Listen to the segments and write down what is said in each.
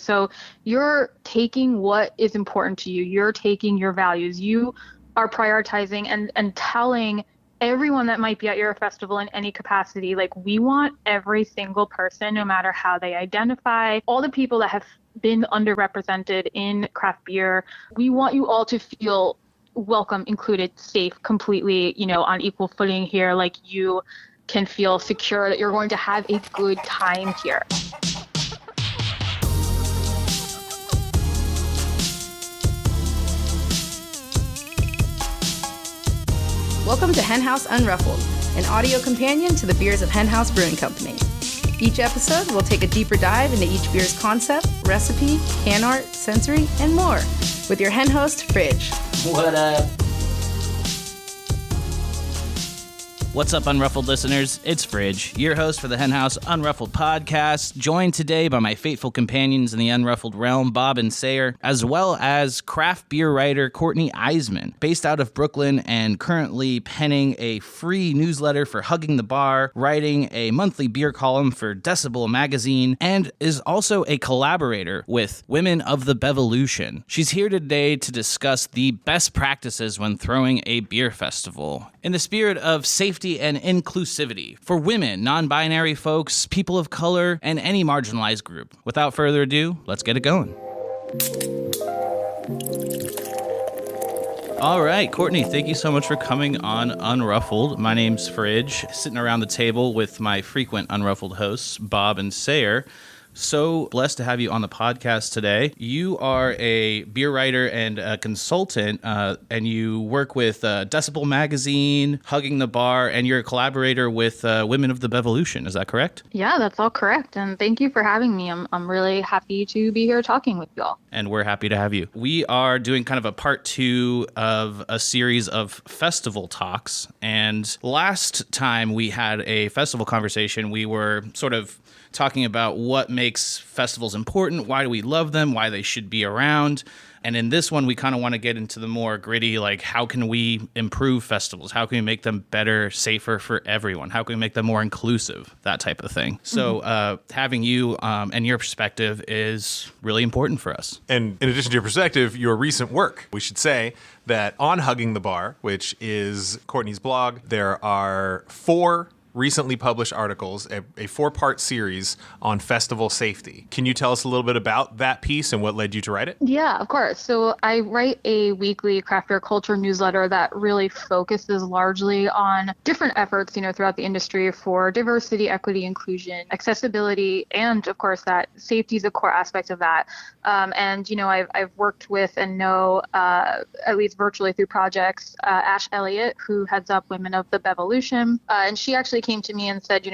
So you're taking what is important to you. You're taking your values. You are prioritizing and telling everyone that might be at your festival in any capacity, like, we want every single person, no matter how they identify, all the people that have been underrepresented in craft beer. We want you all to feel welcome, included, safe, completely, on equal footing here. Like, you can feel secure that you're going to have a good time here. Welcome to HenHouse Unruffled, an audio companion to the beers of HenHouse Brewing Company. Each episode, we'll take a deeper dive into each beer's concept, recipe, can art, sensory, and more with your hen host, Fridge. What up? What's up, Unruffled listeners? It's Fridge, your host for the HenHouse Unruffled podcast, joined today by my faithful companions in the Unruffled realm, Bob and Sayre, as well as craft beer writer Courtney Iseman, based out of Brooklyn and currently penning a free newsletter for Hugging the Bar, writing a monthly beer column for Decibel magazine, and is also a collaborator with Women of the Bevolution. She's here today to discuss the best practices when throwing a beer festival. In the spirit of safety and inclusivity for women, non-binary folks, people of color, and any marginalized group. Without further ado, let's get it going. All right, Courtney, thank you so much for coming on Unruffled. My name's Fridge, sitting around the table with my frequent Unruffled hosts, Bob and Sayre. So blessed to have you on the podcast today. You are a beer writer and a consultant, and you work with Decibel magazine, Hugging the Bar, and you're a collaborator with Women of the Bevolution. Is that correct? Yeah, that's all correct. And thank you for having me. I'm really happy to be here talking with y'all. And we're happy to have you. We are doing kind of a part 2 of a series of festival talks. And last time we had a festival conversation, we were sort of talking about what makes festivals important, why do we love them, why they should be around. And in this one, we kind of want to get into the more gritty, like, how can we improve festivals? How can we make them better, safer for everyone? How can we make them more inclusive? That type of thing. So having you and your perspective is really important for us. And in addition to your perspective, your recent work. We should say that on Hugging the Bar, which is Courtney's blog, there are 4 recently published articles, a 4-part series on festival safety. Can you tell us a little bit about that piece and what led you to write it? Yeah, of course. So I write a weekly craft beer culture newsletter that really focuses largely on different efforts, throughout the industry for diversity, equity, inclusion, accessibility, and of course that safety is a core aspect of that. I've worked with and know, at least virtually through projects, Ash Elliott, who heads up Women of the Bevolution, and she actually came to me and said,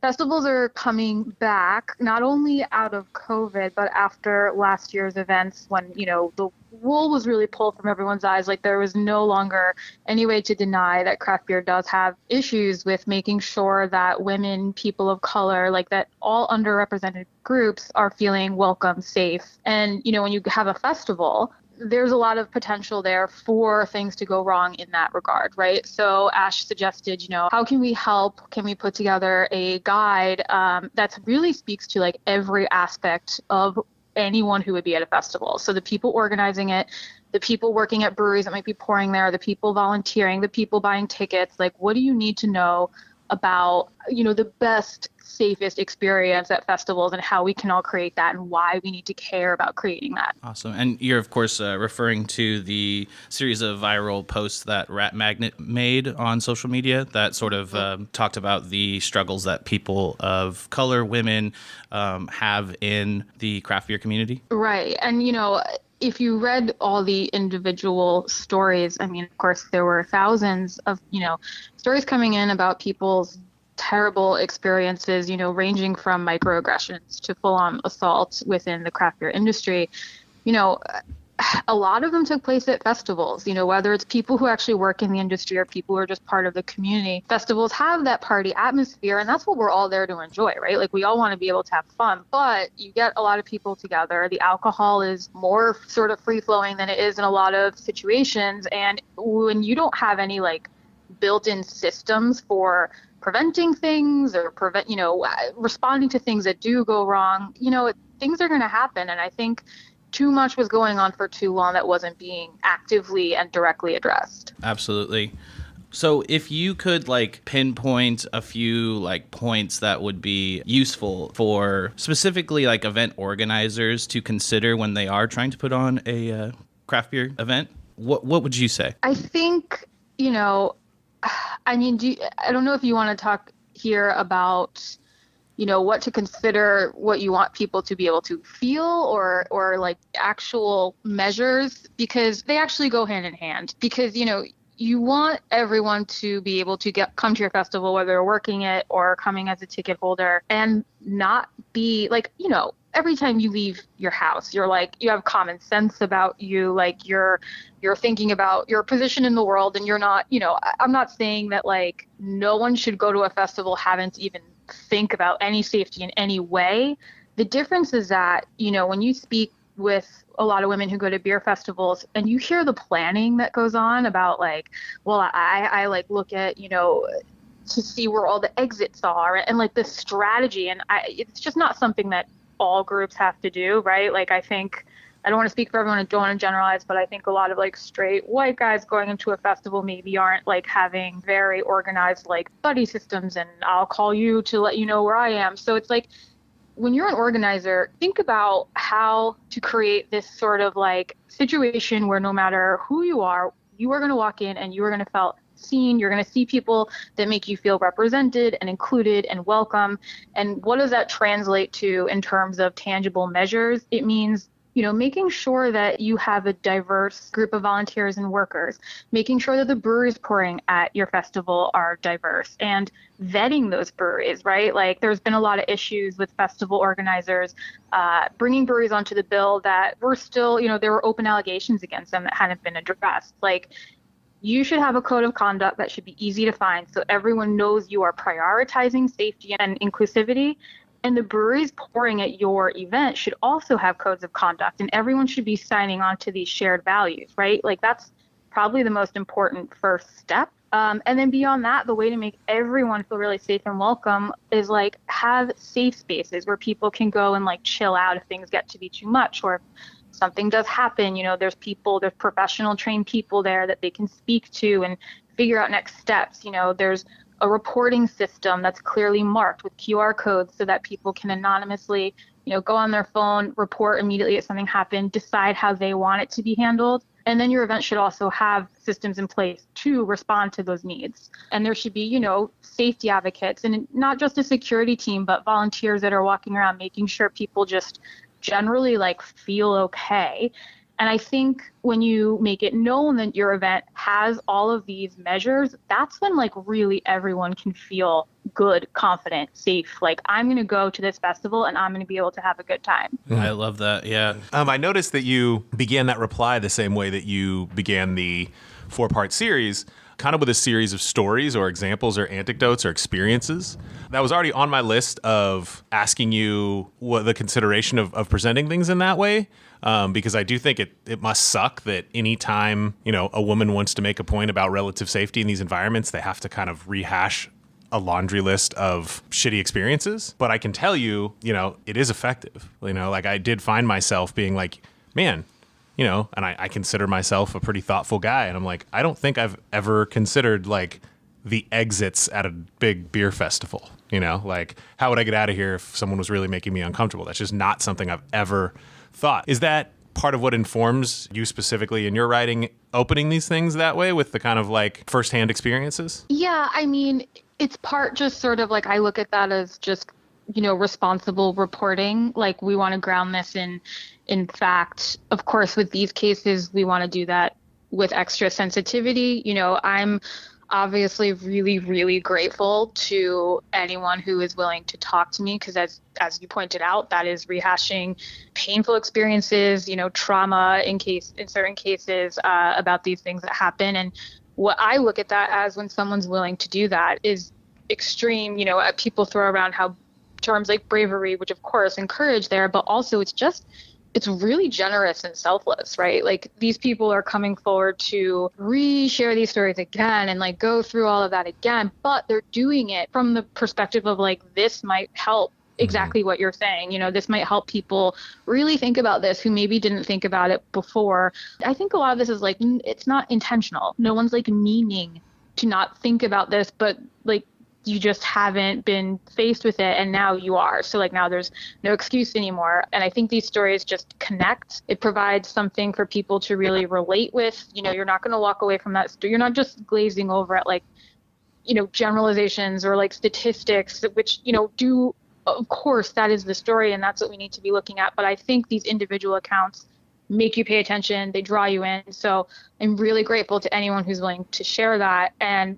festivals are coming back, not only out of COVID, but after last year's events when, the wool was really pulled from everyone's eyes. Like, there was no longer any way to deny that craft beer does have issues with making sure that women, people of color, like that all underrepresented groups are feeling welcome, safe. And, when you have a festival, there's a lot of potential there for things to go wrong in that regard, right? So Ash suggested, how can we help? Can we put together a guide that really speaks to like every aspect of anyone who would be at a festival? So the people organizing it, the people working at breweries that might be pouring there, the people volunteering, the people buying tickets, like, what do you need to know about, the best, safest experience at festivals and how we can all create that and why we need to care about creating that. Awesome. And you're, of course, referring to the series of viral posts that Rat Magnet made on social media that sort of talked about the struggles that people of color, women, have in the craft beer community. Right. And, if you read all the individual stories, of course, there were thousands of, stories coming in about people's terrible experiences, ranging from microaggressions to full-on assault within the craft beer industry. A lot of them took place at festivals, whether it's people who actually work in the industry or people who are just part of the community. Festivals have that party atmosphere, and that's what we're all there to enjoy, right? Like, we all want to be able to have fun, but you get a lot of people together. The alcohol is more sort of free-flowing than it is in a lot of situations, and when you don't have any, like, built-in systems for preventing things or responding to things that do go wrong, things are going to happen. And I think too much was going on for too long that wasn't being actively and directly addressed. Absolutely. So if you could pinpoint a few points that would be useful for specifically event organizers to consider when they are trying to put on a craft beer event, what would you say? I think, I don't know if you want to talk here about, what to consider, what you want people to be able to feel or actual measures, because they actually go hand in hand. Because, you want everyone to be able to come to your festival, whether they're working it or coming as a ticket holder, and not be every time you leave your house, you're you have common sense about you, you're thinking about your position in the world, and you're not, I'm not saying that no one should go to a festival having to even think about any safety in any way. The difference is that, when you speak with a lot of women who go to beer festivals and you hear the planning that goes on about I look at, to see where all the exits are and the strategy. And it's just not something that all groups have to do, right? I think, I don't want to speak for everyone and don't want to generalize, but I think a lot of straight white guys going into a festival maybe aren't having very organized buddy systems, and I'll call you to let you know where I am. So it's when you're an organizer, think about how to create this sort of situation where no matter who you are going to walk in and you are going to feel seen. You're going to see people that make you feel represented and included and welcome. And what does that translate to in terms of tangible measures? It means making sure that you have a diverse group of volunteers and workers, making sure that the breweries pouring at your festival are diverse, and vetting those breweries, right? There's been a lot of issues with festival organizers bringing breweries onto the bill that were still, there were open allegations against them that hadn't been addressed. You should have a code of conduct that should be easy to find so everyone knows you are prioritizing safety and inclusivity. And the breweries pouring at your event should also have codes of conduct, and everyone should be signing on to these shared values, right? That's probably the most important first step. And then beyond that, the way to make everyone feel really safe and welcome is have safe spaces where people can go and chill out if things get to be too much, or if something does happen, there's professional trained people there that they can speak to and figure out next steps. There's a reporting system that's clearly marked with QR codes so that people can anonymously, go on their phone, report immediately if something happened, decide how they want it to be handled. And then your event should also have systems in place to respond to those needs. And there should be, safety advocates, and not just a security team, but volunteers that are walking around making sure people just generally feel okay. And I think when you make it known that your event has all of these measures, that's when really everyone can feel good, confident, safe. I'm going to go to this festival and I'm going to be able to have a good time. I love that. Yeah. I noticed that you began that reply the same way that you began the 4-part series, kind of with a series of stories or examples or anecdotes or experiences. That was already on my list of asking you what the consideration of presenting things in that way. Because I do think it must suck that any time, a woman wants to make a point about relative safety in these environments, they have to kind of rehash a laundry list of shitty experiences. But I can tell you, it is effective. I did find myself being man, and I consider myself a pretty thoughtful guy. And I'm I don't think I've ever considered the exits at a big beer festival. How would I get out of here if someone was really making me uncomfortable? That's just not something I've ever thought. Is that part of what informs you specifically in your writing, opening these things that way with the kind of firsthand experiences? Yeah, it's part just sort of I look at that as just, responsible reporting. We want to ground this in fact. Of course, with these cases, we want to do that with extra sensitivity. I'm obviously really, really grateful to anyone who is willing to talk to me, because as you pointed out, that is rehashing painful experiences, trauma in certain cases about these things that happen. And what I look at that as, when someone's willing to do that, is extreme. People throw around how terms like bravery, which of course encourage there, but also it's really generous and selfless, right? These people are coming forward to re-share these stories again and go through all of that again, but they're doing it from the perspective of this might help exactly what you're saying. This might help people really think about this who maybe didn't think about it before. I think a lot of this is like, it's not intentional. No one's like meaning to not think about this, but like you just haven't been faced with it, and now you are. So like now there's no excuse anymore. And I think these stories just connect. It provides something for people to really relate with. You're not going to walk away from that. You're not just glazing over at like, generalizations or like statistics, which, do, of course, that is the story and that's what we need to be looking at. But I think these individual accounts make you pay attention. They draw you in. So I'm really grateful to anyone who's willing to share that. And,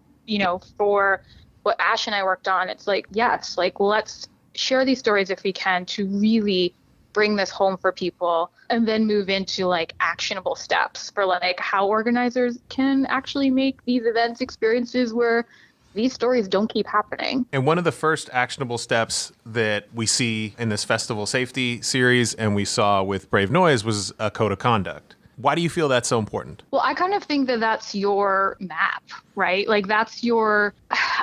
for what Ash and I worked on, it's like, yes, like let's share these stories if we can to really bring this home for people, and then move into like actionable steps for like how organizers can actually make these events experiences where these stories don't keep happening. And one of the first actionable steps that we see in this festival safety series and we saw with Brave Noise was a code of conduct. Why do you feel that's so important? Well, I kind of think that that's your map, right? Like that's your,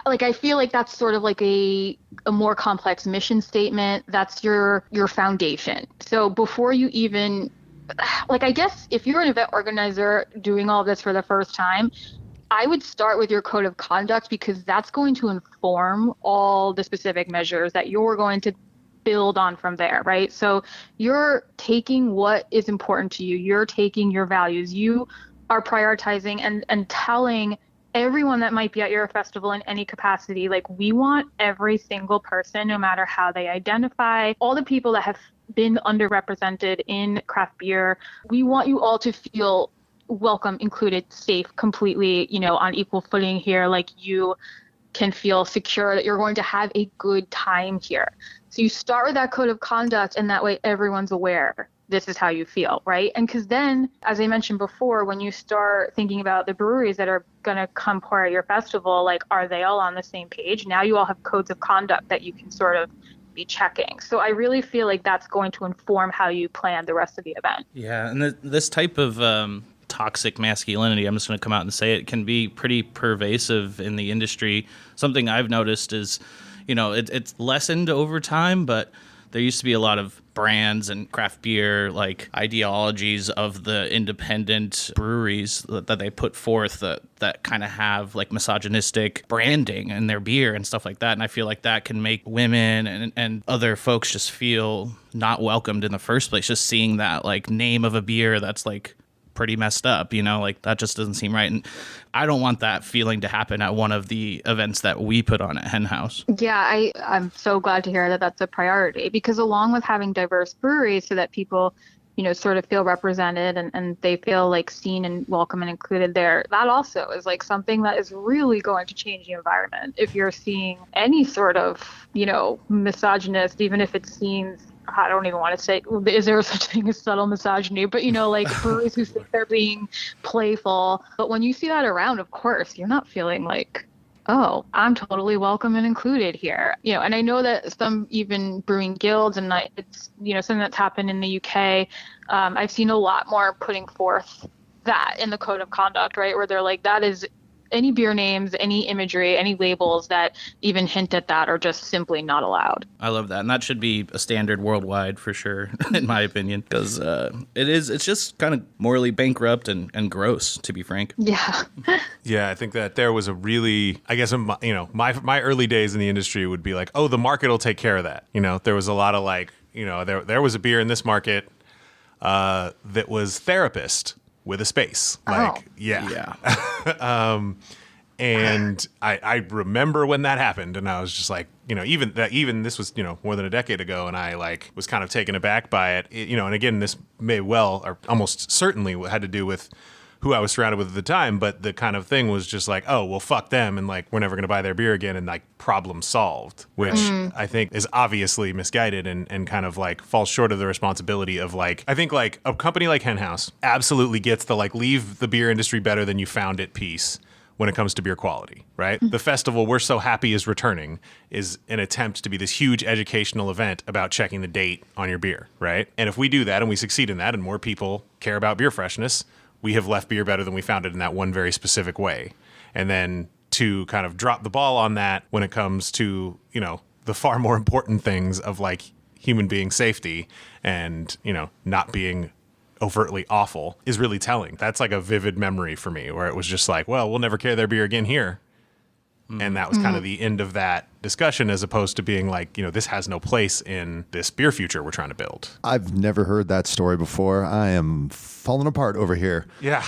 like I feel like that's sort of like a more complex mission statement. That's your foundation. So before you even, like I guess if you're an event organizer doing all this for the first time, I would start with your code of conduct, because that's going to inform all the specific measures that you're going to build on from there, right? So you're taking what is important to you. You're taking your values. You are prioritizing and telling everyone that might be at your festival in any capacity, like we want every single person, no matter how they identify, all the people that have been underrepresented in craft beer, we want you all to feel welcome, included, safe, completely, on equal footing here. Like you can feel secure that you're going to have a good time here. So you start with that code of conduct, and that way everyone's aware this is how you feel, right? And because then, as I mentioned before, when you start thinking about the breweries that are going to come pour at your festival, like, are they all on the same page? Now you all have codes of conduct that you can sort of be checking. So I really feel like that's going to inform how you plan the rest of the event. Yeah, and this type of toxic masculinity, I'm just going to come out and say it, can be pretty pervasive in the industry. Something I've noticed is, it's lessened over time, but there used to be a lot of brands and craft beer like ideologies of the independent breweries that they put forth that kind of have like misogynistic branding in their beer and stuff like that. And I feel like that can make women and other folks just feel not welcomed in the first place. Just seeing that like name of a beer that's like pretty messed up, like that just doesn't seem right. And I don't want that feeling to happen at one of the events that we put on at HenHouse. Yeah, I'm so glad to hear that that's a priority, because along with having diverse breweries so that people, sort of feel represented and they feel like seen and welcome and included there, that also is like something that is really going to change the environment. If you're seeing any sort of, misogynist, even if it seems, I don't even want to say, is there such thing as subtle misogyny? But, like breweries who think they're being playful. But when you see that around, of course, you're not feeling like, oh, I'm totally welcome and included here. And I know that some even brewing guilds, and it's, something that's happened in the UK. I've seen a lot more putting forth that in the code of conduct, right? Where they're like, that is any beer names, any imagery, any labels that even hint at that are just simply not allowed. I love that. And that should be a standard worldwide for sure, in my opinion, because it's just kind of morally bankrupt and gross, to be frank. Yeah. Yeah, I think that there was a really, I guess, my early days in the industry would be like, oh, the market will take care of that. There was a lot of like, there was a beer in this market that was Therapist with a space. Like, yeah. And I remember when that happened, and I was just like, even this was, more than a decade ago, and I like was kind of taken aback by it, and again, this may well, or almost certainly had to do with who I was surrounded with at the time, but the kind of thing was just like, oh, well, fuck them, and like, we're never going to buy their beer again, and like, problem solved, which I think is obviously misguided and kind of like falls short of the responsibility of like, I think like a company like HenHouse absolutely gets the like, leave the beer industry better than you found it piece when it comes to beer quality, right? The festival We're So Happy is returning is an attempt to be this huge educational event about checking the date on your beer, right? And if we do that and we succeed in that and more people care about beer freshness, we have left beer better than we found it in that one very specific way. And then to kind of drop the ball on that when it comes to, the far more important things of like human being safety and, not being overtly awful is really telling. That's like a vivid memory for me where it was just like, well, we'll never carry their beer again here. And that was kind of the end of that discussion, as opposed to being like, this has no place in this beer future we're trying to build. I've never heard that story before. I am falling apart over here. Yeah.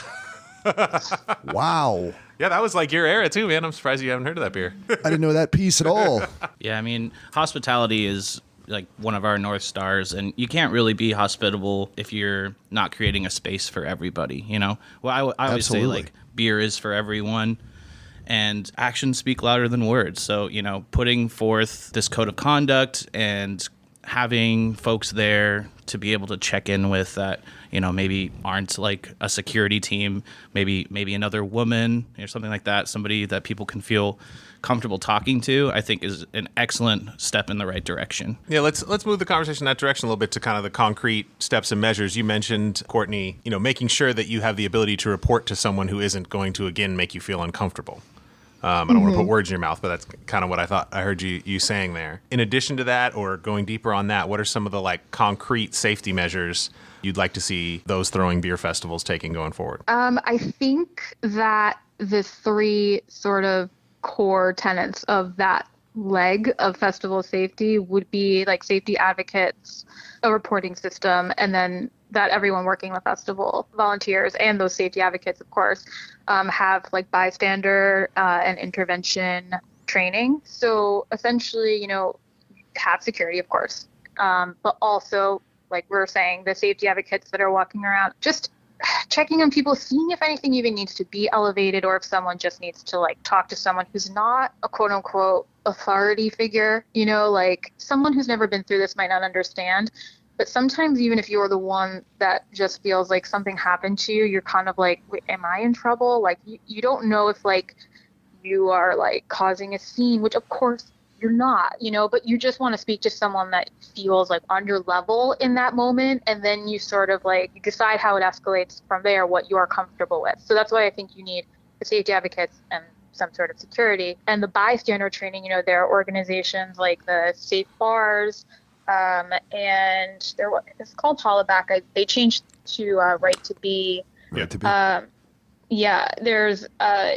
Wow. Yeah, that was like your era too, man. I'm surprised you haven't heard of that beer. I didn't know that piece at all. Yeah, I mean, hospitality is like one of our North Stars, and you can't really be hospitable if you're not creating a space for everybody, Well, I always say, like, beer is for everyone. And actions speak louder than words. So, putting forth this code of conduct and having folks there to be able to check in with that, maybe aren't like a security team, maybe another woman or something like that, somebody that people can feel comfortable talking to, I think is an excellent step in the right direction. Yeah, let's move the conversation in that direction a little bit to kind of the concrete steps and measures. You mentioned, Courtney, making sure that you have the ability to report to someone who isn't going to, again, make you feel uncomfortable. I don't want to put words in your mouth, but that's kind of what I thought I heard you saying there. In addition to that, or going deeper on that, what are some of the like concrete safety measures you'd like to see those throwing beer festivals taking going forward? I think that the three sort of core tenets of that leg of festival safety would be like safety advocates, a reporting system, and then that everyone working the festival, volunteers and those safety advocates, of course, have like bystander and intervention training. So essentially, have security, of course, but also, like we're saying, the safety advocates that are walking around, just checking on people, seeing if anything even needs to be elevated or if someone just needs to like talk to someone who's not a quote unquote authority figure, like someone who's never been through this might not understand. But sometimes even if you're the one that just feels like something happened to you, you're kind of like, wait, am I in trouble? Like you don't know if like you are like causing a scene, which of course you're not, but you just want to speak to someone that feels like on your level in that moment. And then you sort of like you decide how it escalates from there, what you are comfortable with. So that's why I think you need the safety advocates and some sort of security. And the bystander training, there are organizations like the Safe Bars, and it's called Hollaback. They changed to Right to Be. Right to Be. Yeah, there's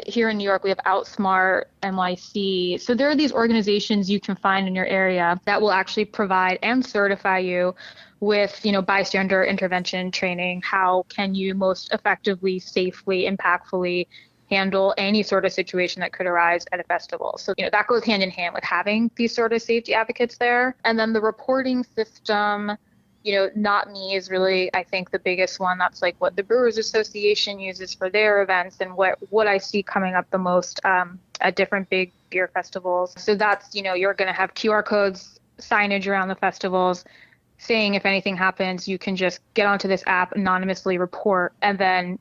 here in New York, we have Outsmart, NYC. So there are these organizations you can find in your area that will actually provide and certify you with, bystander intervention training. How can you most effectively, safely, impactfully handle any sort of situation that could arise at a festival. So, that goes hand in hand with having these sort of safety advocates there. And then the reporting system, Not Me is really, I think, the biggest one. That's like what the Brewers Association uses for their events and what I see coming up the most at different big beer festivals. So that's, you're going to have QR codes, signage around the festivals, saying if anything happens, you can just get onto this app, anonymously report. And then,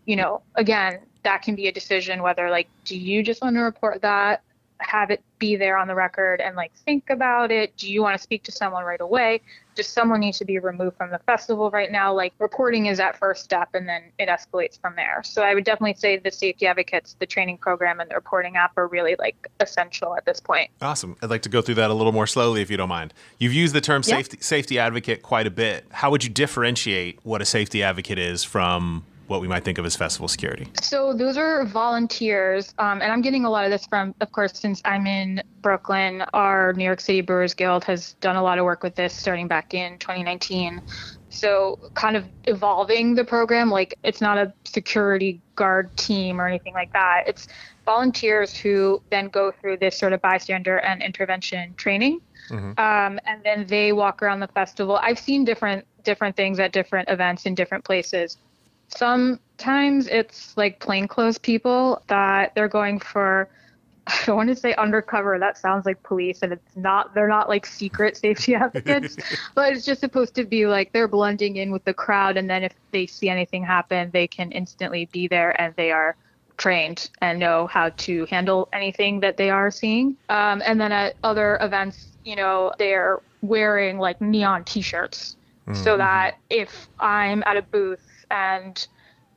again, that can be a decision whether like, do you just want to report that, have it be there on the record and like think about it? Do you want to speak to someone right away? Does someone need to be removed from the festival right now? Like reporting is that first step and then it escalates from there. So I would definitely say the safety advocates, the training program and the reporting app are really like essential at this point. Awesome. I'd like to go through that a little more slowly if you don't mind. You've used the term safety advocate quite a bit. How would you differentiate what a safety advocate is from what we might think of as festival security? So those are volunteers. And I'm getting a lot of this from, of course, since I'm in Brooklyn, our New York City Brewers Guild has done a lot of work with this starting back in 2019. So kind of evolving the program, like it's not a security guard team or anything like that. It's volunteers who then go through this sort of bystander and intervention training. Mm-hmm. And then they walk around the festival. I've seen different things at different events in different places. Sometimes it's like plainclothes people that they're going for, I don't want to say undercover, that sounds like police, and they're not like secret safety advocates, but it's just supposed to be like they're blending in with the crowd, and then if they see anything happen, they can instantly be there, and they are trained and know how to handle anything that they are seeing. And then at other events, they're wearing like neon t-shirts, so that if I'm at a booth and,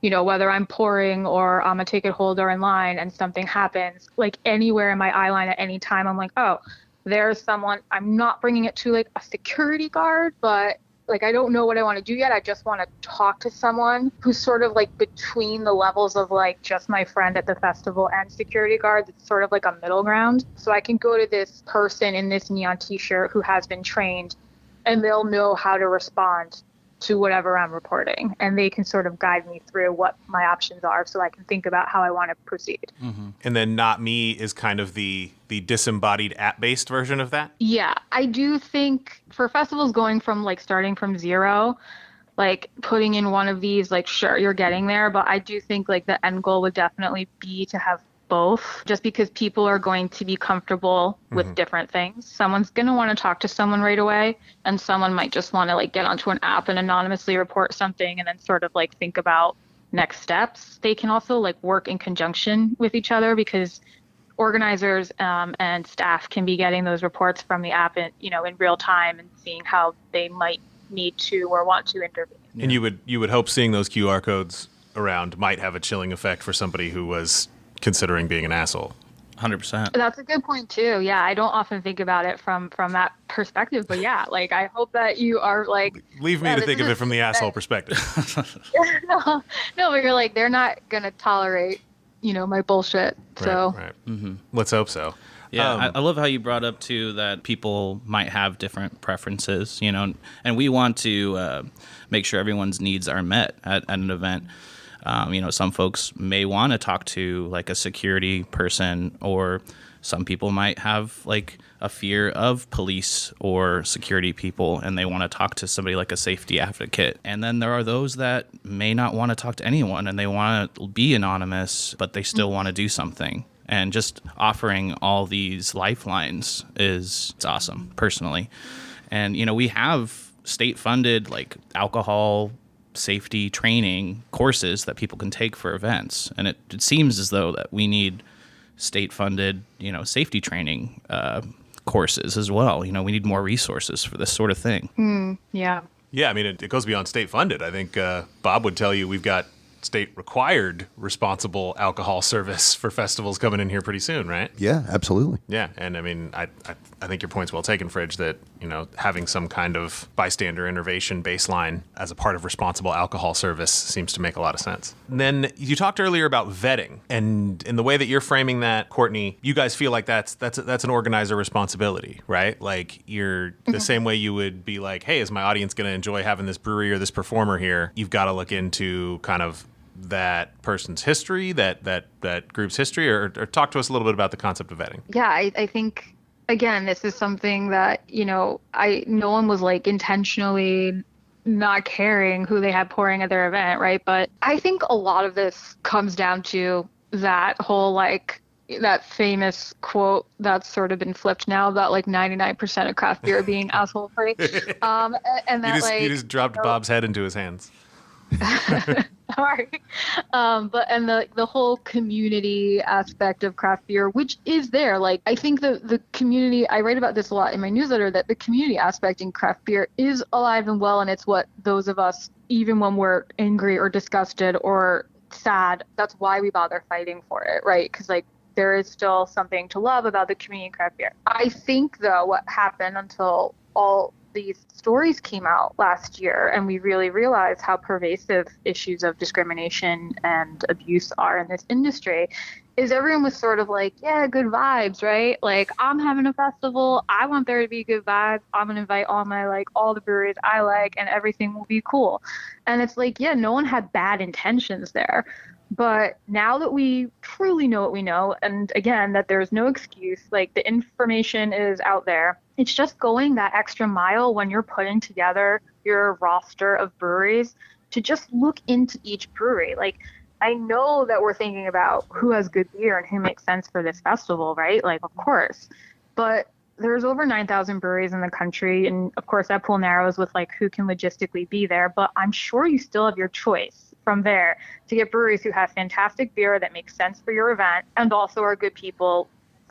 whether I'm pouring or I'm a ticket holder in line and something happens, like anywhere in my eye line at any time, I'm like, oh, there's someone, I'm not bringing it to like a security guard, but like, I don't know what I want to do yet. I just want to talk to someone who's sort of like between the levels of like just my friend at the festival and security guards. It's sort of like a middle ground. So I can go to this person in this neon t-shirt who has been trained, and they'll know how to respond to whatever I'm reporting. And they can sort of guide me through what my options are so I can think about how I want to proceed. Mm-hmm. And then Not Me is kind of the disembodied app-based version of that? Yeah, I do think for festivals going from like starting from zero, like putting in one of these, like, sure, you're getting there. But I do think like the end goal would definitely be to have both, just because people are going to be comfortable with different things. Someone's going to want to talk to someone right away, and someone might just want to like get onto an app and anonymously report something and then sort of like think about next steps. They can also like work in conjunction with each other, because organizers and staff can be getting those reports from the app in real time and seeing how they might need to or want to intervene. And you would hope seeing those QR codes around might have a chilling effect for somebody who was considering being an asshole. 100%. That's a good point too. Yeah, I don't often think about it from that perspective, but yeah, like I hope that you are like, leave me to think of it from the asshole perspective. no, but you're like, they're not gonna tolerate my bullshit. So right. Mm-hmm. Let's hope so. Yeah, I love how you brought up too that people might have different preferences, and we want to make sure everyone's needs are met at an event. Some folks may want to talk to like a security person, or some people might have like a fear of police or security people, and they want to talk to somebody like a safety advocate. And then there are those that may not want to talk to anyone, and they want to be anonymous, but they still want to do something. And just offering all these lifelines it's awesome, personally. And, we have state-funded like alcohol safety training courses that people can take for events. And it seems as though that we need state-funded, safety training courses as well. We need more resources for this sort of thing. Yeah. Yeah, I mean, it goes beyond state-funded. I think Bob would tell you we've got state-required responsible alcohol service for festivals coming in here pretty soon, right? Yeah, absolutely. Yeah, and I mean, I think your point's well taken, Fridge, that, having some kind of bystander innovation baseline as a part of responsible alcohol service seems to make a lot of sense. And then you talked earlier about vetting, and in the way that you're framing that, Courtney, you guys feel like that's an organizer responsibility, right? Like you're the same way you would be like, hey, is my audience going to enjoy having this brewery or this performer here? You've got to look into kind of that person's history, that group's history, or talk to us a little bit about the concept of vetting. Yeah, I think, again, this is something that, no one was like intentionally not caring who they had pouring at their event, right? But I think a lot of this comes down to that whole like that famous quote that's sort of been flipped now about like 99% of craft beer being asshole free. And that you just dropped Bob's head into his hands. Sorry. But the whole community aspect of craft beer, which is there, like I think the community, I write about this a lot in my newsletter, that the community aspect in craft beer is alive and well, and it's what those of us, even when we're angry or disgusted or sad, that's why we bother fighting for it, right? Because like there is still something to love about the community in craft beer. I think though what happened until all these stories came out last year and we really realized how pervasive issues of discrimination and abuse are in this industry is everyone was sort of like, yeah, good vibes, right? Like I'm having a festival. I want there to be good vibes. I'm going to invite all the breweries I like and everything will be cool. And it's like, yeah, no one had bad intentions there. But now that we truly know what we know, and again, that there's no excuse, like the information is out there, it's just going that extra mile when you're putting together your roster of breweries to just look into each brewery. Like, I know that we're thinking about who has good beer and who makes sense for this festival, right? Like, of course. But there's over 9,000 breweries in the country. And of course, that pool narrows with like who can logistically be there. But I'm sure you still have your choice from there to get breweries who have fantastic beer that makes sense for your event and also are good people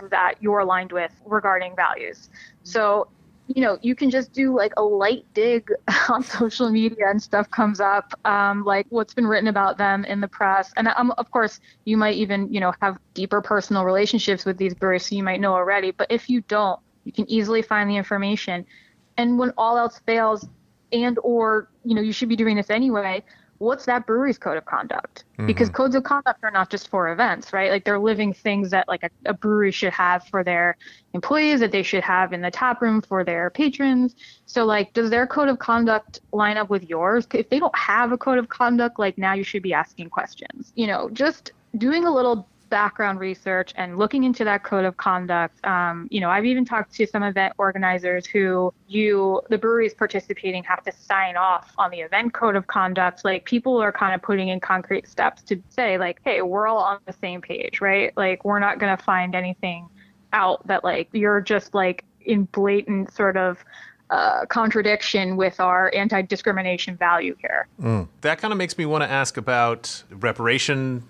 that you're aligned with regarding values. So, you can just do like a light dig on social media and stuff comes up, like what's been written about them in the press. And of course, you might even, have deeper personal relationships with these breweries, so you might know already. But if you don't, You can easily find the information. And when all else fails you should be doing this anyway, what's that brewery's code of conduct? Because codes of conduct are not just for events, right? Like they're living things that like a brewery should have for their employees, that they should have in the tap room for their patrons. So like, does their code of conduct line up with yours? If they don't have a code of conduct, like now you should be asking questions, just doing a little background research and looking into that code of conduct. I've even talked to some event organizers who the breweries participating have to sign off on the event code of conduct. Like people are kind of putting in concrete steps to say like, hey, we're all on the same page, right? Like we're not going to find anything out that like you're just like in blatant sort of contradiction with our anti-discrimination value here. That kind of makes me want to ask about retribution,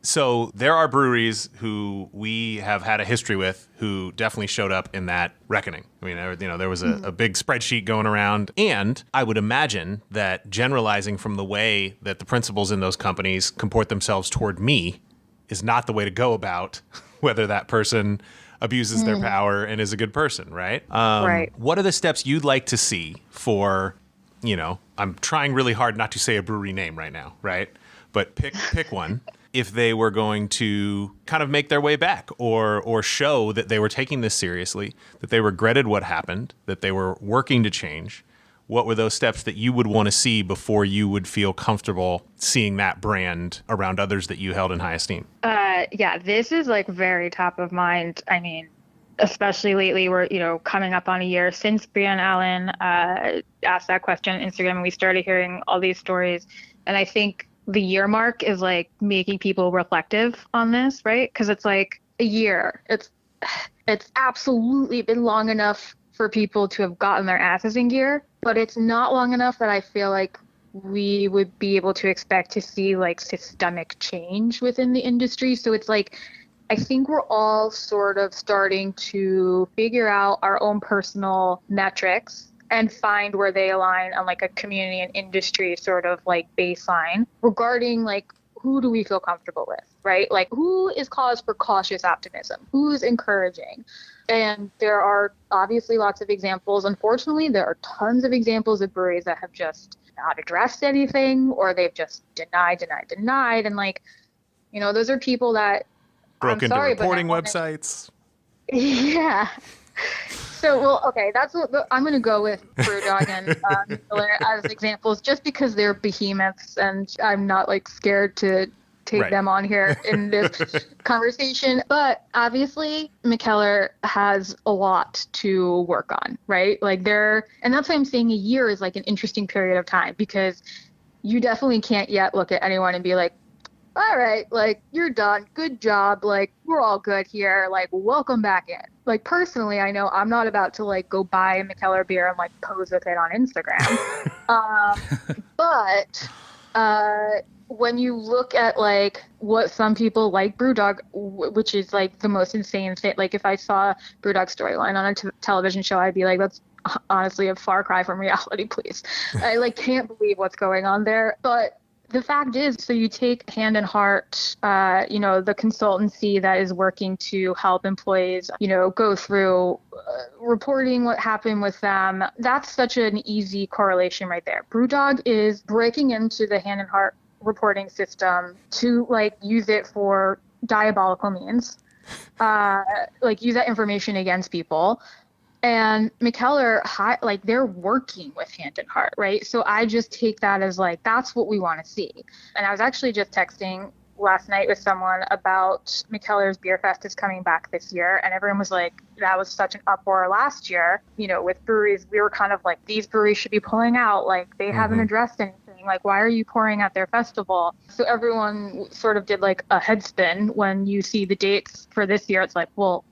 so there are breweries who we have had a history with who definitely showed up in that reckoning. I mean, there was a big spreadsheet going around, and I would imagine that generalizing from the way that the principals in those companies comport themselves toward me is not the way to go about whether that person abuses their power and is a good person, right? Right. What are the steps you'd like to see for, I'm trying really hard not to say a brewery name right now, right? But pick one. If they were going to kind of make their way back or show that they were taking this seriously, that they regretted what happened, that they were working to change, what were those steps that you would want to see before you would feel comfortable seeing that brand around others that you held in high esteem? Yeah, this is like very top of mind. I mean, especially lately, we're, coming up on a year since Brianne Allen asked that question on Instagram, and we started hearing all these stories. And I think the year mark is like making people reflective on this, right? Because it's like a year. It's absolutely been long enough for people to have gotten their asses in gear, but it's not long enough that I feel like we would be able to expect to see like systemic change within the industry. So it's like, I think we're all sort of starting to figure out our own personal metrics and find where they align on like a community and industry sort of like baseline regarding like, who do we feel comfortable with, right? Like who is cause for cautious optimism? Who's encouraging? And there are obviously lots of examples. Unfortunately, there are tons of examples of breweries that have just not addressed anything, or they've just denied. And like, those are people that broke into reporting websites. Yeah. So, well, okay, that's what I'm going to go with BrewDog and Miller as examples, just because they're behemoths, and I'm not like scared to take them on here in this conversation. But obviously, Mikkeller has a lot to work on, right? Like and that's why I'm saying a year is like an interesting period of time, because you definitely can't yet look at anyone and be like, all right, like, you're done. Good job. Like, we're all good here. Like, welcome back in. Like, personally, I know I'm not about to, like, go buy a Mikkeller beer and, like, pose with it on Instagram. But when you look at, like, what some people like BrewDog, which is, like, the most insane thing. Like, if I saw BrewDog storyline on a television show, I'd be like, that's honestly a far cry from reality, please. I, like, can't believe what's going on there. But the fact is, so you take Hand and Heart, the consultancy that is working to help employees, go through reporting what happened with them. That's such an easy correlation right there. BrewDog is breaking into the Hand and Heart reporting system to like use it for diabolical means, like use that information against people. And Mikkeller, like, they're working with Hand and Heart, right? So I just take that as, like, that's what we want to see. And I was actually just texting last night with someone about Mikkeller's Beer Fest is coming back this year. And everyone was like, that was such an uproar last year. With breweries, we were kind of like, these breweries should be pulling out. Like, they haven't addressed anything. Like, why are you pouring at their festival? So everyone sort of did, like, a head spin when you see the dates for this year. It's like, well,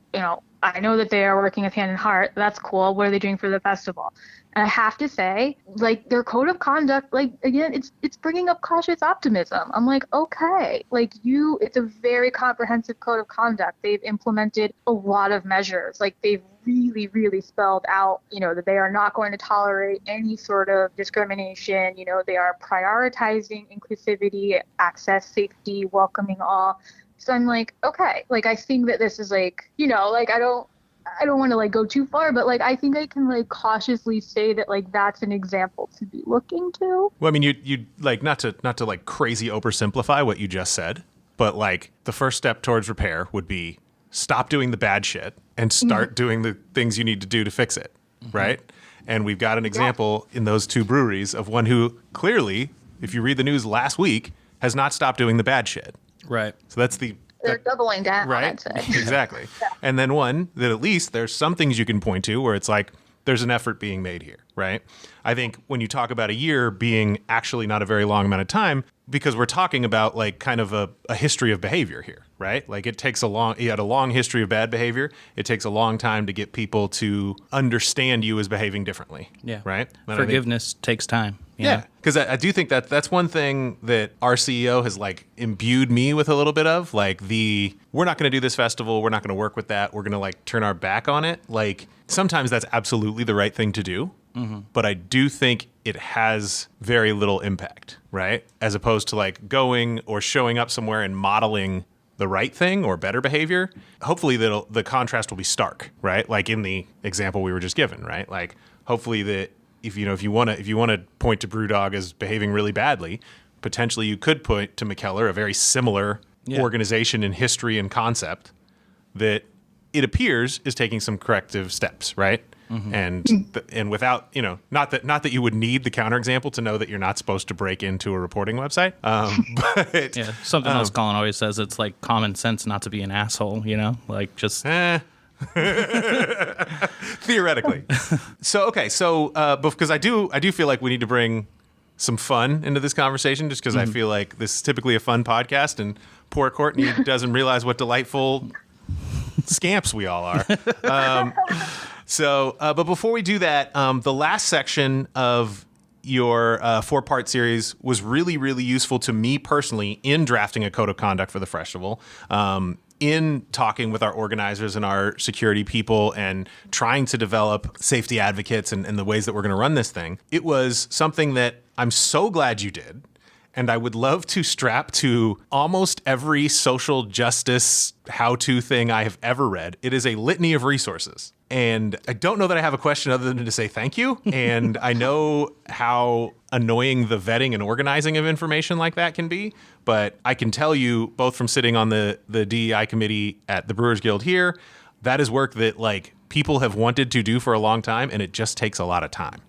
I know that they are working with Hand and Heart. That's cool. What are they doing for the festival? And I have to say, like, their code of conduct, like, again, it's bringing up cautious optimism. I'm like, okay, like it's a very comprehensive code of conduct. They've implemented a lot of measures. Like, they've really, really spelled out, that they are not going to tolerate any sort of discrimination. They are prioritizing inclusivity, access, safety, welcoming all. So I'm like, okay, like, I think that this is like, like, I don't want to like go too far, but like, I think I can like cautiously say that like that's an example to be looking to. Well, I mean, you like not to like crazy oversimplify what you just said, but like the first step towards repair would be stop doing the bad shit and start doing the things you need to do to fix it, right? And we've got an example in those two breweries of one who clearly, if you read the news last week, has not stopped doing the bad shit. Right. So that's They're doubling down, right? I'd say. Exactly. And then one that at least there's some things you can point to where it's like there's an effort being made here, right? I think when you talk about a year being actually not a very long amount of time, because we're talking about like kind of a history of behavior here, right? Like it takes you had a long history of bad behavior. It takes a long time to get people to understand you as behaving differently. Yeah. Right? And Forgiveness takes time. Yeah, because I do think that's one thing that our CEO has like imbued me with a little bit of, like we're not going to do this festival, we're not going to work with that, we're going to like turn our back on it. Like sometimes that's absolutely the right thing to do, but I do think it has very little impact, right? As opposed to like going or showing up somewhere and modeling the right thing or better behavior. Hopefully the contrast will be stark, right? Like in the example we were just given, right? Like hopefully that if you want to point to Brewdog as behaving really badly, potentially you could point to McKellar, a very similar organization in history and concept that it appears is taking some corrective steps, right? And without, not that you would need the counterexample to know that you're not supposed to break into a reporting website. But something else Colin always says, it's like common sense not to be an asshole, like just theoretically. So because I do feel like we need to bring some fun into this conversation, just because I feel like this is typically a fun podcast, and poor Courtney doesn't realize what delightful scamps we all are. But before we do that, the last section of your 4-part series was really, really useful to me personally in drafting a code of conduct for the festival, in talking with our organizers and our security people and trying to develop safety advocates and the ways that we're going to run this thing. It was something that I'm so glad you did. And I would love to strap to almost every social justice how-to thing I have ever read. It is a litany of resources. And I don't know that I have a question other than to say thank you. And I know how annoying the vetting and organizing of information like that can be. But I can tell you, both from sitting on the DEI committee at the Brewers Guild here, that is work that like people have wanted to do for a long time, and it just takes a lot of time.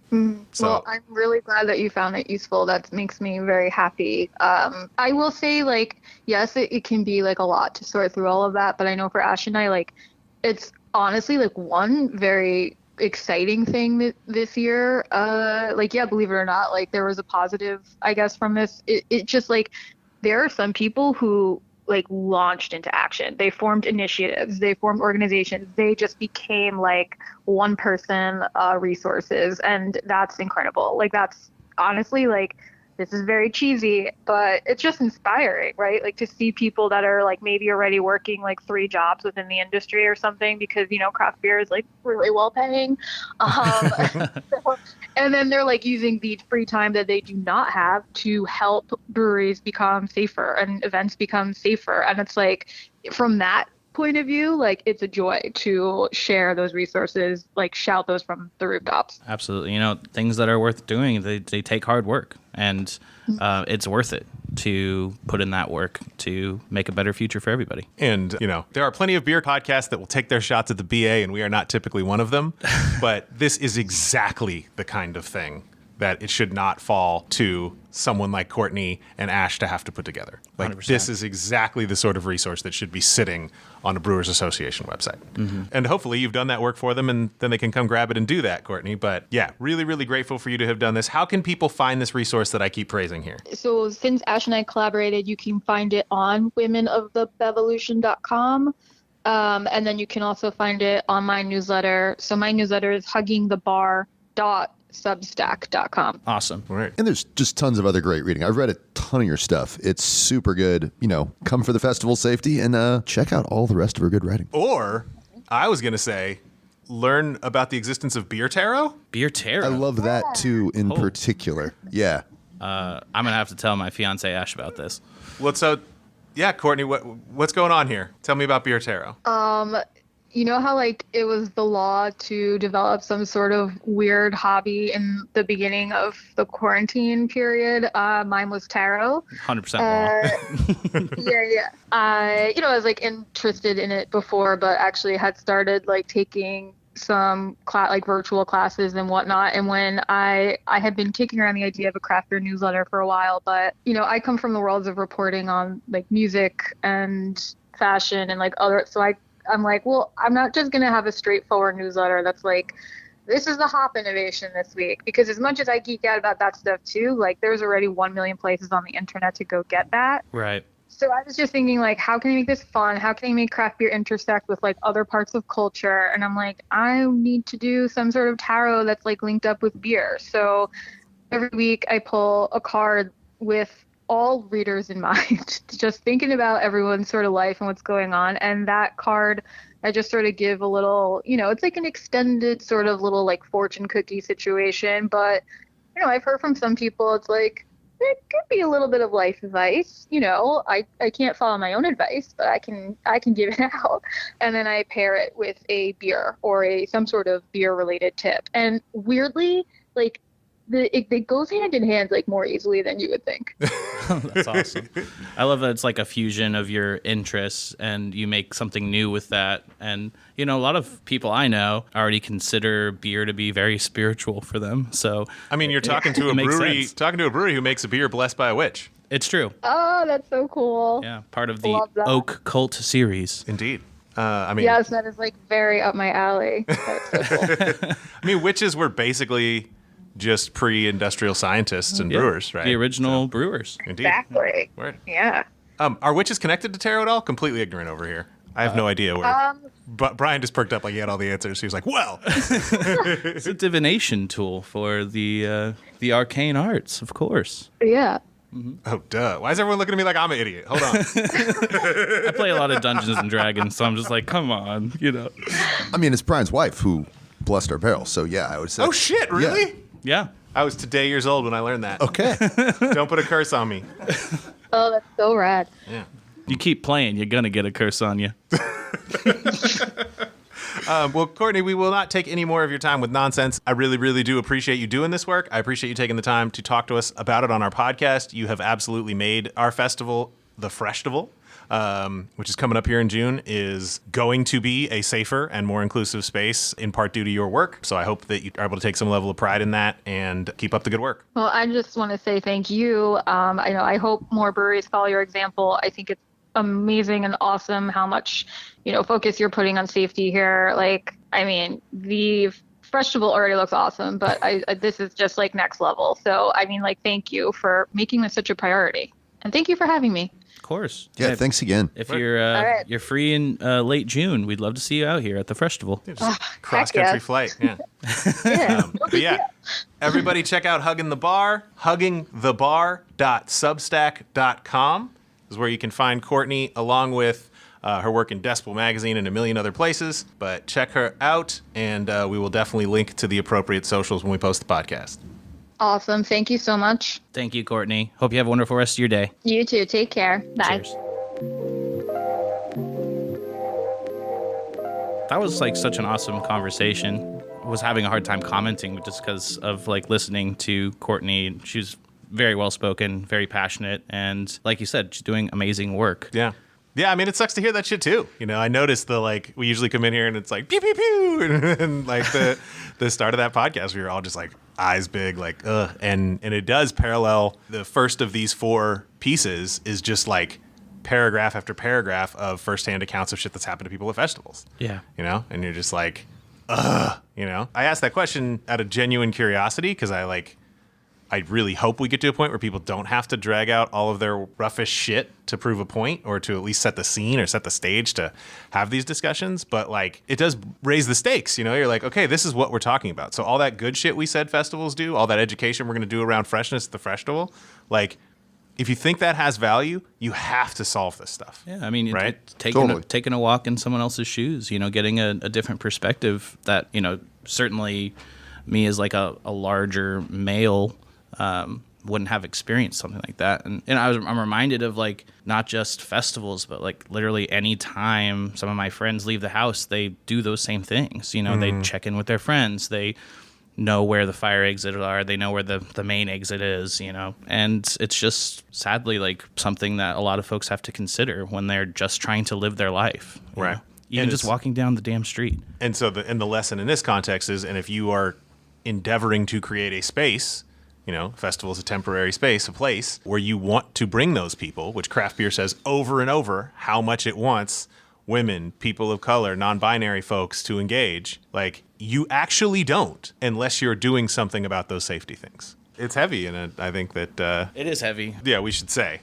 So, well, I'm really glad that you found it useful. That makes me very happy. I will say, like, yes, it can be like a lot to sort through all of that, but I know for Ash and I, like, it's honestly like one very exciting thing this year. Believe it or not, like there was a positive, I guess, from this. It just like there are some people who like launched into action. They formed initiatives, they formed organizations, they just became like one person resources, and that's incredible. Like that's honestly, like, this is very cheesy, but it's just inspiring, right? Like to see people that are like maybe already working like 3 jobs within the industry or something, because craft beer is like really well paying, and then they're like using the free time that they do not have to help breweries become safer and events become safer. And it's like, from that point of view, like it's a joy to share those resources, like shout those from the rooftops. Absolutely. Things that are worth doing, they take hard work, and it's worth it to put in that work to make a better future for everybody. And, there are plenty of beer podcasts that will take their shots at the BA, and we are not typically one of them. But this is exactly the kind of thing that it should not fall to someone like Courtney and Ash to have to put together. Like 100%. This is exactly the sort of resource that should be sitting on a Brewers Association website. And hopefully you've done that work for them, and then they can come grab it and do that, Courtney. But yeah, really, really grateful for you to have done this. How can people find this resource that I keep praising here? So since Ash and I collaborated, you can find it on womenofthebevolution.com. And then you can also find it on my newsletter. So my newsletter is huggingthebar.substack.com. Awesome. All right. And there's just tons of other great reading. I've read a ton of your stuff. It's super good. Come for the festival safety and check out all the rest of her good writing. Or I was going to say, learn about the existence of Beer Tarot. Beer Tarot. I love that too in particular. Yeah. I'm going to have to tell my fiance Ash about this. Well, so Yeah, Courtney, what's going on here? Tell me about Beer Tarot. You know how like it was the law to develop some sort of weird hobby in the beginning of the quarantine period? Mine was tarot. 100% wrong. Yeah. I was like interested in it before, but actually had started like taking some like virtual classes and whatnot. And when I had been kicking around the idea of a craft beer newsletter for a while, but I come from the worlds of reporting on like music and fashion and like other, so I'm like, well, I'm not just going to have a straightforward newsletter that's like, this is the hop innovation this week. Because as much as I geek out about that stuff too, like there's already 1 million places on the internet to go get that. Right. So I was just thinking like, how can I make this fun? How can I make craft beer intersect with like other parts of culture? And I'm like, I need to do some sort of tarot that's like linked up with beer. So every week I pull a card with all readers in mind, just thinking about everyone's sort of life and what's going on. And that card, I just sort of give a little, it's like an extended sort of little like fortune cookie situation. But, I've heard from some people, it's like, it could be a little bit of life advice. I can't follow my own advice, but I can give it out. And then I pair it with a beer or some sort of beer related tip. And weirdly, like, it goes hand in hand like more easily than you would think. That's awesome. I love that it's like a fusion of your interests and you make something new with that. And, a lot of people I know already consider beer to be very spiritual for them. So, I mean, you're talking to a brewery who makes a beer blessed by a witch. It's true. Oh, that's so cool. Yeah, part of the Oak Cult series. Indeed. Yes, that is like very up my alley. That's so cool. I mean, witches were basically just pre-industrial scientists and brewers, right? The original brewers. Indeed. Exactly. Word. Yeah. Are witches connected to tarot at all? Completely ignorant over here. I have no idea where. But Brian just perked up like he had all the answers. He was like, well. It's a divination tool for the arcane arts, of course. Yeah. Mm-hmm. Oh, duh. Why is everyone looking at me like I'm an idiot? Hold on. I play a lot of Dungeons and Dragons, so I'm just like, come on, I mean, it's Brian's wife who blessed our barrel, so yeah, I would say. Oh, shit, really? Yeah. I was today years old when I learned that. Okay. Don't put a curse on me. Oh, that's so rad. Yeah. You keep playing, you're going to get a curse on you. Well, Courtney, we will not take any more of your time with nonsense. I really, really do appreciate you doing this work. I appreciate you taking the time to talk to us about it on our podcast. You have absolutely made our festival, the Freshtival, which is coming up here in June, is going to be a safer and more inclusive space in part due to your work. So I hope that you are able to take some level of pride in that and keep up the good work. Well, I just want to say thank you. I hope more breweries follow your example. I think it's amazing and awesome how much, focus you're putting on safety here. Like, I mean, the Freshtival already looks awesome, but this is just like next level. So, I mean, like, thank you for making this such a priority. And thank you for having me. Of course. Yeah, thanks again. If you're free in late June, we'd love to see you out here at the Freshtival. Cross-country flight, yeah. Yeah. But yeah, everybody check out Hugging the Bar. huggingthebar.substack.com is where you can find Courtney along with her work in Decibel Magazine and a million other places. But check her out, and we will definitely link to the appropriate socials when we post the podcast. Awesome. Thank you so much. Thank you, Courtney. Hope you have a wonderful rest of your day. You too. Take care. Bye. Cheers. That was like such an awesome conversation. I was having a hard time commenting just because of like listening to Courtney. She's very well spoken, very passionate, and like you said, she's doing amazing work. Yeah. Yeah, I mean, it sucks to hear that shit too. I noticed we usually come in here and it's like pew pew pew, and like the start of that podcast, we were all just like eyes big, like ugh, and it does parallel the first of these 4 pieces is just like paragraph after paragraph of firsthand accounts of shit that's happened to people at festivals. Yeah, and you're just like, ugh, I asked that question out of genuine curiosity because I really hope we get to a point where people don't have to drag out all of their roughest shit to prove a point or to at least set the scene or set the stage to have these discussions. But like, it does raise the stakes. You're like, okay, this is what we're talking about. So all that good shit we said festivals do, all that education we're going to do around freshness at the Freshtival, like, if you think that has value, you have to solve this stuff. Yeah, I mean, right? Taking a walk in someone else's shoes, getting a different perspective that, certainly me as like a larger male wouldn't have experienced something like that. And I'm reminded of like not just festivals, but like literally any time some of my friends leave the house, they do those same things. You know, they check in with their friends. They know where the fire exits are. They know where the main exit is, you know. And it's just sadly like something that a lot of folks have to consider when they're just trying to live their life. Right. Know? Even just walking down the damn street. And so the lesson in this context is, and if you are endeavoring to create a space, you know, festival is a temporary space, a place where you want to bring those people, which craft beer says over and over how much it wants women, people of color, non-binary folks to engage. Like, you actually don't unless you're doing something about those safety things. It's heavy, and I think that... It is heavy. Yeah, we should say.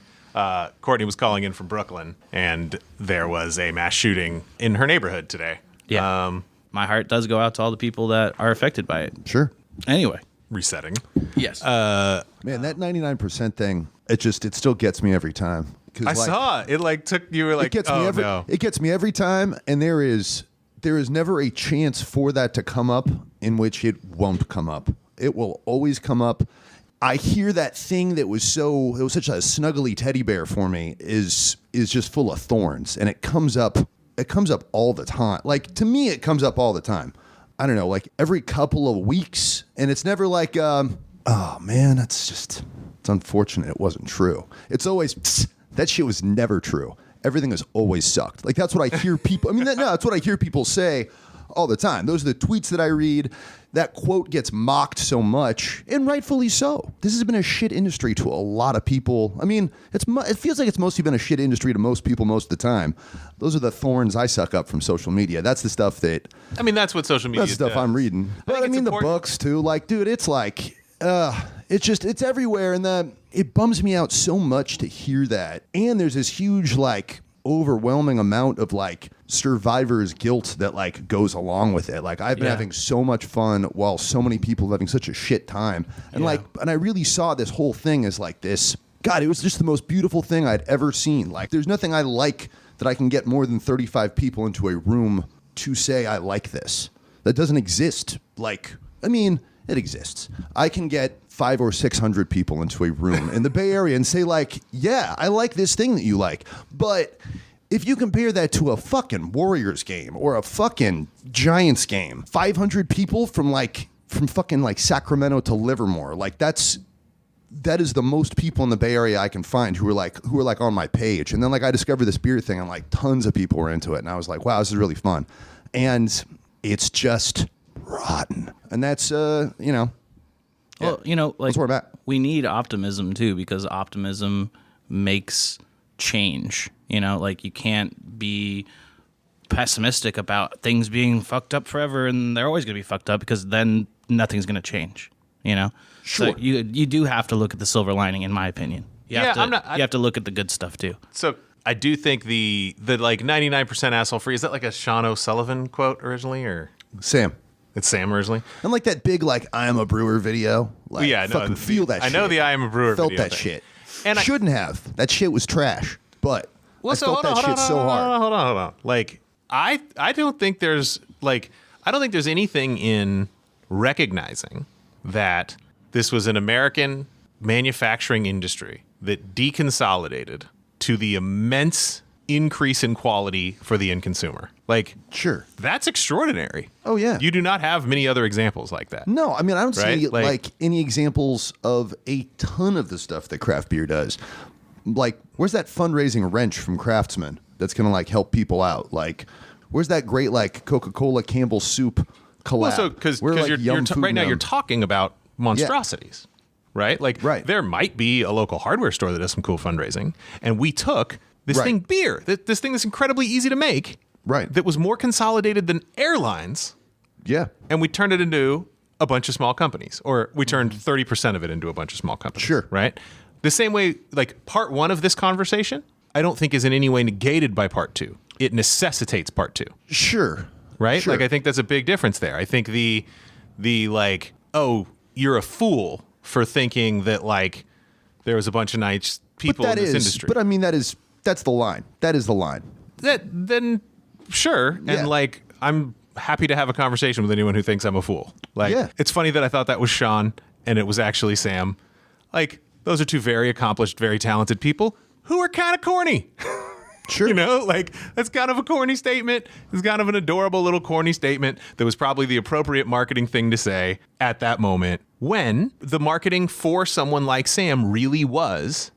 Courtney was calling in from Brooklyn, and there was a mass shooting in her neighborhood today. Yeah. My heart does go out to all the people that are affected by it. Sure. Anyway. Resetting. Yes. Man, that 99% thing, it still gets me every time. I saw it. It like took, you were like, no. It gets me every time, and there is never a chance for that to come up in which it won't come up. It will always come up. I hear that thing that was such a snuggly teddy bear for me is just full of thorns, and it comes up all the time. Like, to me, it comes up all the time. I don't know, like every couple of weeks, and it's never like, oh man, it's unfortunate it wasn't true. It's always, that shit was never true. Everything has always sucked. Like, that's what I hear people, that's what I hear people say all the time. Those are the tweets that I read. That quote gets mocked so much, and rightfully so. This has been a shit industry to a lot of people. I mean, it feels like it's mostly been a shit industry to most people most of the time. Those are the thorns I suck up from social media. That's the stuff that... that's what social media That's the stuff I'm reading. But the books, too. Like, dude, it's like... it's everywhere, and it bums me out so much to hear that. And there's this huge, like, overwhelming amount of, like, survivor's guilt that, like, goes along with it. Like, I've been having so much fun while so many people are having such a shit time. And, and I really saw this whole thing as, like, this... God, it was just the most beautiful thing I'd ever seen. Like, there's nothing I like that I can get more than 35 people into a room to say I like this. That doesn't exist. Like, it exists. I can get 500 or 600 people into a room in the Bay Area and say, like, yeah, I like this thing that you like. But if you compare that to a fucking Warriors game or a fucking Giants game, 500 people from fucking like Sacramento to Livermore, like that is the most people in the Bay Area I can find who are like on my page. And then like I discovered this beer thing and like tons of people were into it. And I was like, wow, this is really fun. And it's just rotten. And that's, Well, like, that's where I'm at. We need optimism too, because optimism makes change. You know, like you can't be pessimistic about things being fucked up forever and they're always going to be fucked up, because then nothing's going to change, you know? Sure. So you do have to look at the silver lining, in my opinion. You have to look at the good stuff too. So I do think the like 99% asshole free, is that like a Sean O'Sullivan quote originally, or Sam. It's Sam originally? And like that big, like, I am a brewer video. Like, fucking feel that shit. I know the I am a brewer felt video. Felt that thing. shit. And shouldn't have. That shit was trash. But I felt that shit so hard. Hold on. Like, I don't think there's anything in recognizing that this was an American manufacturing industry that deconsolidated to the immense increase in quality for the end consumer. Like, sure, that's extraordinary. Oh yeah, you do not have many other examples like that. No, I mean, I don't see like any examples of a ton of the stuff that craft beer does. Like, where's that fundraising wrench from Craftsman that's gonna like help people out? Like, where's that great like Coca-Cola Campbell soup collab? Well, so because right now you're talking about monstrosities, right? Like, there might be a local hardware store that does some cool fundraising, and we took this thing beer, this thing that's incredibly easy to make, that was more consolidated than airlines, and we turned it into a bunch of small companies, or we turned 30% of it into a bunch of small companies, right? The same way, like, part one of this conversation, I don't think is in any way negated by part two. It necessitates part two. Sure. Right? Sure. Like, I think that's a big difference there. I think the like, oh, you're a fool for thinking that, like, there was a bunch of nice people in this industry. But I mean, that's the line. That is the line. Then sure. And like, I'm happy to have a conversation with anyone who thinks I'm a fool. Like, it's funny that I thought that was Sean and it was actually Sam. Like, Those are two very accomplished, very talented people who are kind of corny. Sure. Like that's kind of a corny statement. It's kind of an adorable little corny statement that was probably the appropriate marketing thing to say at that moment, when the marketing for someone like Sam really was,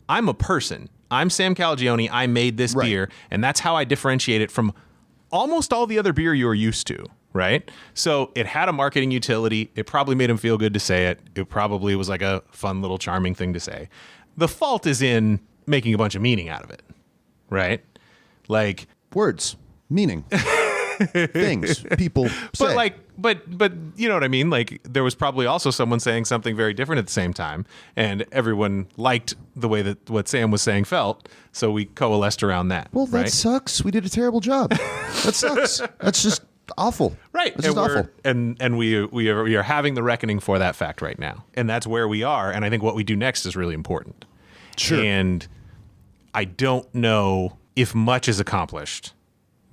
I'm a person. I'm Sam Calagione. I made this beer, and that's how I differentiate it from almost all the other beer you're used to, right? So it had a marketing utility. It probably made him feel good to say it. It probably was like a fun little charming thing to say. The fault is in making a bunch of meaning out of it. Right? Like words, meaning, things people say. But you know what I mean? Like there was probably also someone saying something very different at the same time, and everyone liked the way that what Sam was saying felt, so we coalesced around that. Well, that sucks. We did a terrible job. That sucks. That's just awful. Right. That's just awful. And we are having the reckoning for that fact right now. And that's where we are, and I think what we do next is really important. Sure. And I don't know if much is accomplished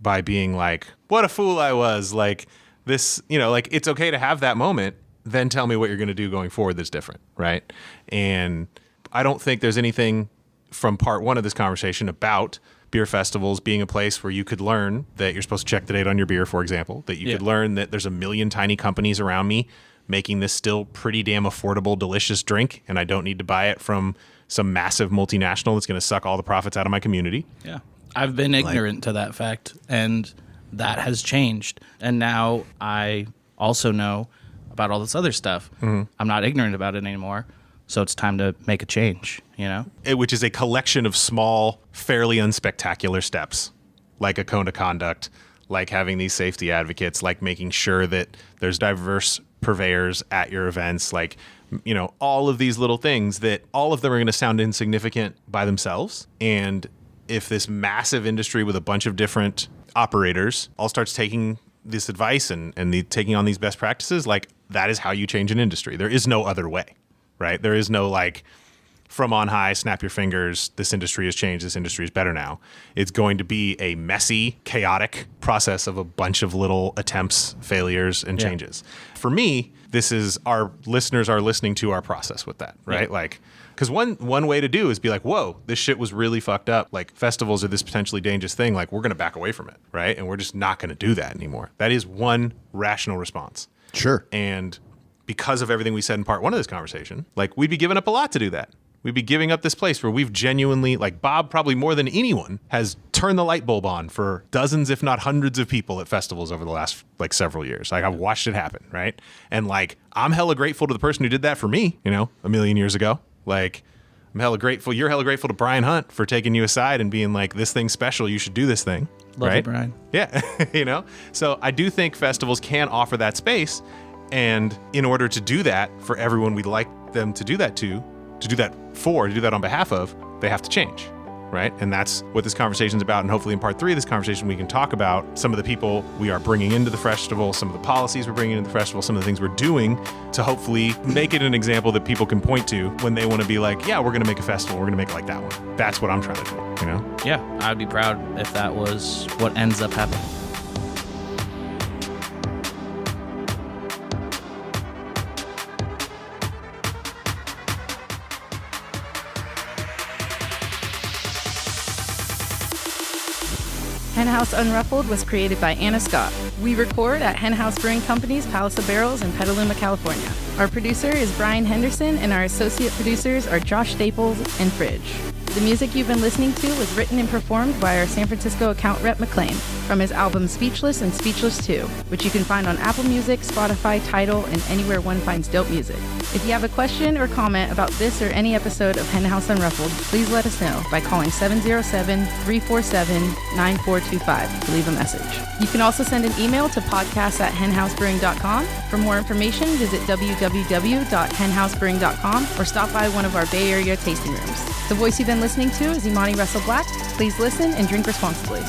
by being like, what a fool I was. Like this, like it's okay to have that moment, then tell me what you're going to do going forward that's different, right? And I don't think there's anything from part one of this conversation about beer festivals being a place where you could learn that you're supposed to check the date on your beer, for example, that you could learn that there's a million tiny companies around me making this still pretty damn affordable, delicious drink, and I don't need to buy it from some massive multinational that's going to suck all the profits out of my community. Yeah. I've been ignorant to that fact, and that has changed. And now I also know about all this other stuff. Mm-hmm. I'm not ignorant about it anymore, so it's time to make a change, Which is a collection of small, fairly unspectacular steps, like a code of conduct, like having these safety advocates, like making sure that there's diverse purveyors at your events, like all of these little things that all of them are going to sound insignificant by themselves. And if this massive industry with a bunch of different operators all starts taking this advice and taking on these best practices, like that is how you change an industry. There is no other way, right? There is no like from on high, snap your fingers, this industry has changed, this industry is better now. It's going to be a messy, chaotic process of a bunch of little attempts, failures, and changes. For me, this is our listeners are listening to our process with that, right? Yeah. Like, because one way to do is be like, whoa, this shit was really fucked up. Like festivals are this potentially dangerous thing. Like we're going to back away from it, right? And we're just not going to do that anymore. That is one rational response. Sure. And because of everything we said in part one of this conversation, like we'd be giving up a lot to do that. We'd be giving up this place where we've genuinely, like Bob probably more than anyone, has turned the light bulb on for dozens, if not hundreds of people at festivals over the last like several years. Like I've watched it happen, right? And like I'm hella grateful to the person who did that for me, a million years ago. Like I'm hella grateful. You're hella grateful to Brian Hunt for taking you aside and being like, this thing's special. You should do this thing. Love right? you, Brian. Yeah. So I do think festivals can offer that space. And in order to do that for everyone we'd like them to do that to do that on behalf of, they have to change, right? And that's what this conversation's about. And hopefully in part 3 of this conversation, we can talk about some of the people we are bringing into the festival, some of the policies we're bringing into the festival, some of the things we're doing to hopefully make it an example that people can point to when they want to be like, yeah, we're going to make a festival. We're going to make it like that one. That's what I'm trying to do, Yeah, I'd be proud if that was what ends up happening. HenHouse Unruffled was created by Anna Scott. We record at HenHouse Brewing Company's Palace of Barrels in Petaluma, California. Our producer is Brian Henderson, and our associate producers are Josh Staples and Fridge. The music you've been listening to was written and performed by our San Francisco account rep McLean from his album Speechless and Speechless 2, which you can find on Apple Music, Spotify, Tidal, and anywhere one finds dope music. If you have a question or comment about this or any episode of HenHouse Unruffled, please let us know by calling 707-347-9425 to leave a message. You can also send an email to podcast@henhousebrewing.com. For more information, visit www.henhousebrewing.com or stop by one of our Bay Area tasting rooms. The voice you've been listening to is Imani Russell Black. Please listen and drink responsibly.